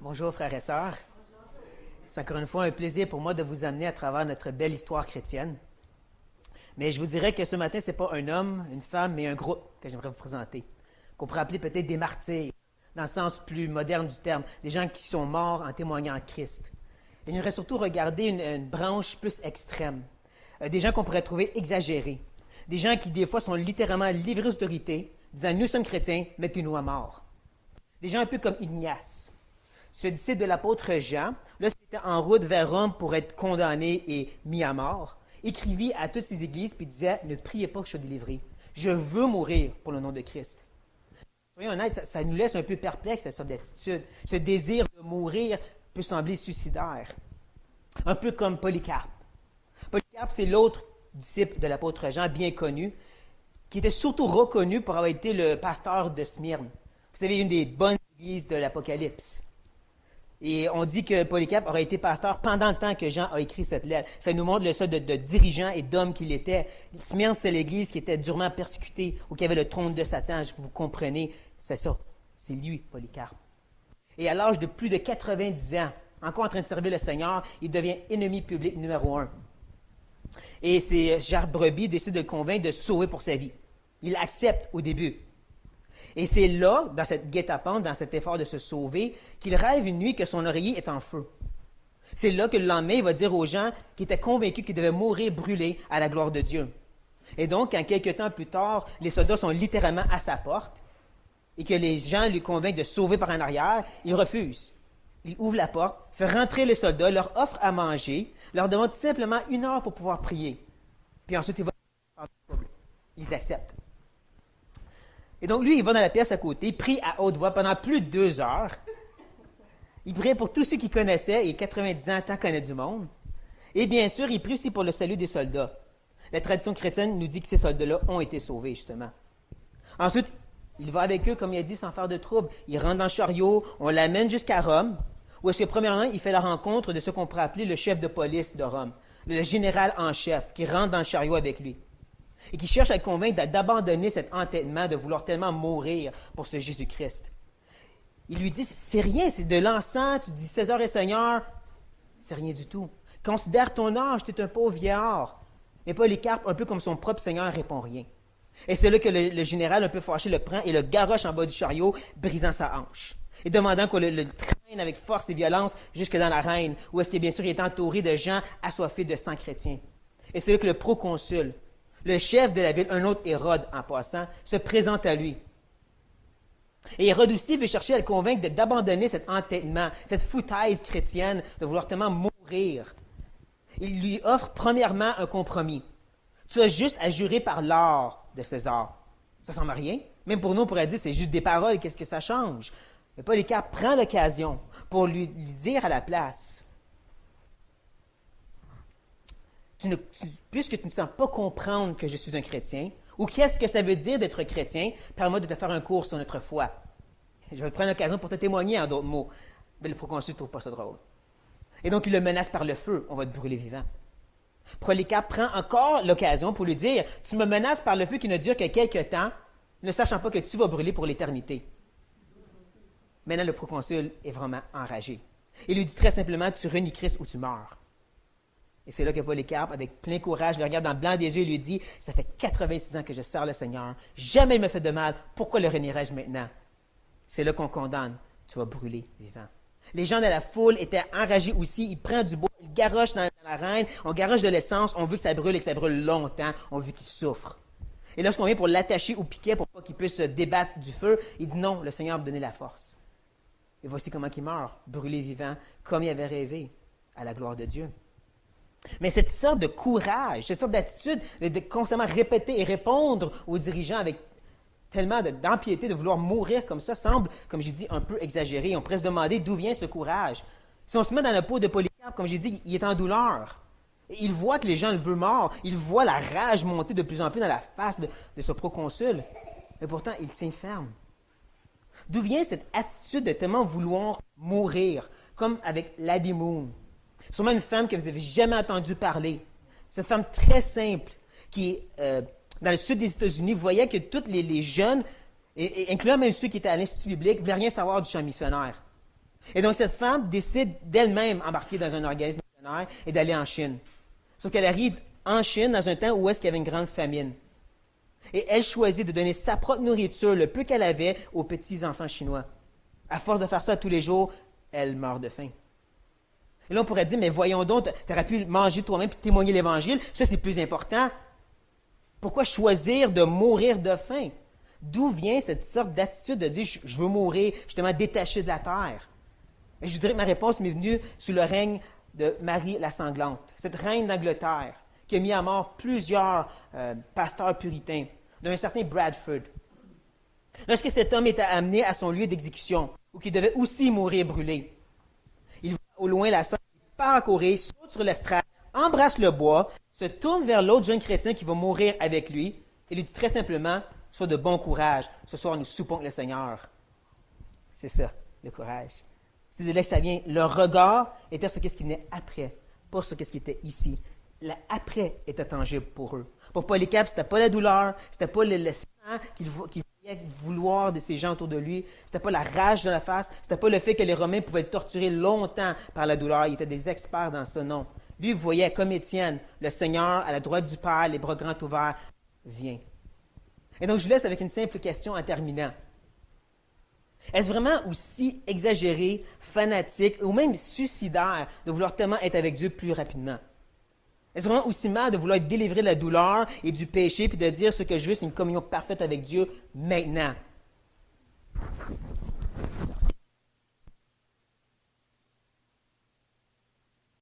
Bonjour frères et sœurs. C'est encore une fois un plaisir pour moi de vous amener à travers notre belle histoire chrétienne. Mais je vous dirais que ce matin, ce n'est pas un homme, une femme, mais un groupe que j'aimerais vous présenter, qu'on pourrait appeler peut-être des martyrs, dans le sens plus moderne du terme, des gens qui sont morts en témoignant en Christ. Et j'aimerais surtout regarder une branche plus extrême, des gens qu'on pourrait trouver exagérés, des gens qui des fois sont littéralement livrés d'autorité, disant « nous sommes chrétiens, mettez-nous à mort ». Des gens un peu comme Ignace, ce disciple de l'apôtre Jean, lorsqu'il était en route vers Rome pour être condamné et mis à mort, écrivit à toutes ces églises et disait « Ne priez pas que je sois délivré. Je veux mourir pour le nom de Christ. » Soyons honnêtes, ça nous laisse un peu perplexes, cette sorte d'attitude. Ce désir de mourir peut sembler suicidaire. Un peu comme Polycarpe. Polycarpe, c'est l'autre disciple de l'apôtre Jean, bien connu, qui était surtout reconnu pour avoir été le pasteur de Smyrne. Vous savez, une des bonnes églises de l'Apocalypse. Et on dit que Polycarpe aurait été pasteur pendant le temps que Jean a écrit cette lettre. Ça nous montre le sort de dirigeant et d'homme qu'il était. Smyrne, c'est l'église qui était durement persécutée, ou qui avait le trône de Satan. Vous comprenez, c'est ça. C'est lui, Polycarpe. Et à l'âge de plus de 90 ans, encore en train de servir le Seigneur, il devient ennemi public numéro 1. Et c'est Jacques Brebis décide de le convaincre de se sauver pour sa vie. Il accepte au début. Et c'est là, dans cette guet-apens, dans cet effort de se sauver, qu'il rêve une nuit que son oreiller est en feu. C'est là que le lendemain, il va dire aux gens qui étaient convaincus qu'ils devaient mourir brûlés à la gloire de Dieu. Et donc, quand quelques temps plus tard, les soldats sont littéralement à sa porte et que les gens lui convainquent de se sauver par en arrière, il refuse. Il ouvre la porte, fait rentrer les soldats, leur offre à manger, leur demande tout simplement 1 heure pour pouvoir prier. Puis ensuite, il va... Ils acceptent. Et donc, lui, il va dans la pièce à côté, prie à haute voix pendant plus de 2 heures. Il prie pour tous ceux qu'il connaissait, et 90 ans, tant connaît du monde. Et bien sûr, il prie aussi pour le salut des soldats. La tradition chrétienne nous dit que ces soldats-là ont été sauvés, justement. Ensuite, il va avec eux, comme il a dit, sans faire de trouble. Il rentre dans le chariot, on l'amène jusqu'à Rome, où est-ce que, premièrement, il fait la rencontre de ce qu'on pourrait appeler le chef de police de Rome, le général en chef, qui rentre dans le chariot avec lui. Et qui cherche à le convaincre d'abandonner cet entêtement de vouloir tellement mourir pour ce Jésus-Christ. Il lui dit, c'est rien, c'est de l'encens, tu dis César et Seigneur, c'est rien du tout. Considère ton âge, tu es un pauvre vieillard. Mais Polycarpe, un peu comme son propre Seigneur, répond rien. Et c'est là que le général, un peu fâché, le prend et le garoche en bas du chariot, brisant sa hanche. Et demandant qu'on le traîne avec force et violence jusque dans l'arène, où est-ce que bien sûr il est entouré de gens assoiffés de sang chrétien. Et c'est là que le proconsul, le chef de la ville, un autre Hérode en passant, se présente à lui. Et Hérode aussi veut chercher à le convaincre d'abandonner cet entêtement, cette foutaise chrétienne de vouloir tellement mourir. Il lui offre premièrement un compromis. Tu as juste à jurer par l'or de César. Ça ne semble à rien. Même pour nous, on pourrait dire c'est juste des paroles, qu'est-ce que ça change? Mais Polycarpe prend l'occasion pour lui dire à la place, puisque tu ne sens pas comprendre que je suis un chrétien, ou qu'est-ce que ça veut dire d'être chrétien, permets-moi de te faire un cours sur notre foi. Je vais prendre l'occasion pour te témoigner en d'autres mots. Mais le proconsul ne trouve pas ça drôle. Et donc, il le menace par le feu. On va te brûler vivant. Polycarpe prend encore l'occasion pour lui dire, tu me menaces par le feu qui ne dure que quelques temps, ne sachant pas que tu vas brûler pour l'éternité. Maintenant, le proconsul est vraiment enragé. Il lui dit très simplement, tu renies Christ ou tu meurs. Et c'est là que Polycarpe, avec plein courage, le regarde dans le blanc des yeux et lui dit, ça fait 86 ans que je sers le Seigneur, jamais il me fait de mal, pourquoi le renierais-je maintenant? C'est là qu'on condamne, tu vas brûler vivant. Les gens de la foule étaient enragés aussi, il prend du bois, il garoche dans l'arène, on garoche de l'essence, on veut que ça brûle et que ça brûle longtemps, on veut qu'il souffre. Et lorsqu'on vient pour l'attacher au piquet pour pas qu'il puisse se débattre du feu, il dit non, le Seigneur me donner la force. Et voici comment il meurt, brûlé vivant, comme il avait rêvé, à la gloire de Dieu. Mais cette sorte de courage, cette sorte d'attitude de constamment répéter et répondre aux dirigeants avec tellement d'empiété, de vouloir mourir comme ça, semble, comme j'ai dit, un peu exagéré. On pourrait se demander d'où vient ce courage. Si on se met dans la peau de Polycarpe, comme j'ai dit, il est en douleur. Il voit que les gens le veulent mort. Il voit la rage monter de plus en plus dans la face de ce proconsul. Mais pourtant, il tient ferme. D'où vient cette attitude de tellement vouloir mourir, comme avec Lady Moon? Sûrement une femme que vous n'avez jamais entendu parler. Cette femme très simple qui est dans le sud des États-Unis, voyait que tous les jeunes, et incluant même ceux qui étaient à l'Institut biblique, ne voulaient rien savoir du champ missionnaire. Et donc, cette femme décide d'elle-même embarquer dans un organisme missionnaire et d'aller en Chine. Sauf qu'elle arrive en Chine dans un temps où est-ce qu'il y avait une grande famine. Et elle choisit de donner sa propre nourriture, le peu qu'elle avait, aux petits-enfants chinois. À force de faire ça tous les jours, elle meurt de faim. Et là, on pourrait dire, mais voyons donc, tu aurais pu manger toi-même et témoigner l'Évangile. Ça, c'est plus important. Pourquoi choisir de mourir de faim? D'où vient cette sorte d'attitude de dire, je veux mourir, justement détaché de la terre? Et je dirais que ma réponse m'est venue sous le règne de Marie la Sanglante, cette reine d'Angleterre qui a mis à mort plusieurs pasteurs puritains, dont un certain Bradford. Lorsque cet homme était amené à son lieu d'exécution, où il devait aussi mourir brûlé, il voit au loin la scène, il part courir, saute sur l'estrade, embrasse le bois, se tourne vers l'autre jeune chrétien qui va mourir avec lui et lui dit très simplement, « Sois de bon courage, ce soir nous soupons avec le Seigneur. » C'est ça, le courage. C'est de là que ça vient. Le regard était sur ce qui venait après, pas sur ce qui était ici. L'après était tangible pour eux. Pour Polycarpe, ce n'était pas la douleur, ce n'était pas le sang qu'il voyait vouloir de ces gens autour de lui, ce n'était pas la rage de la face, ce n'était pas le fait que les Romains pouvaient le torturer longtemps par la douleur. Ils étaient des experts dans ça, non. Lui, il voyait comme Étienne, le Seigneur à la droite du Père, les bras grands ouverts, vient. Et donc, je vous laisse avec une simple question en terminant. Est-ce vraiment aussi exagéré, fanatique ou même suicidaire de vouloir tellement être avec Dieu plus rapidement? Est-ce vraiment aussi mal de vouloir être délivré de la douleur et du péché puis de dire ce que je veux, c'est une communion parfaite avec Dieu maintenant?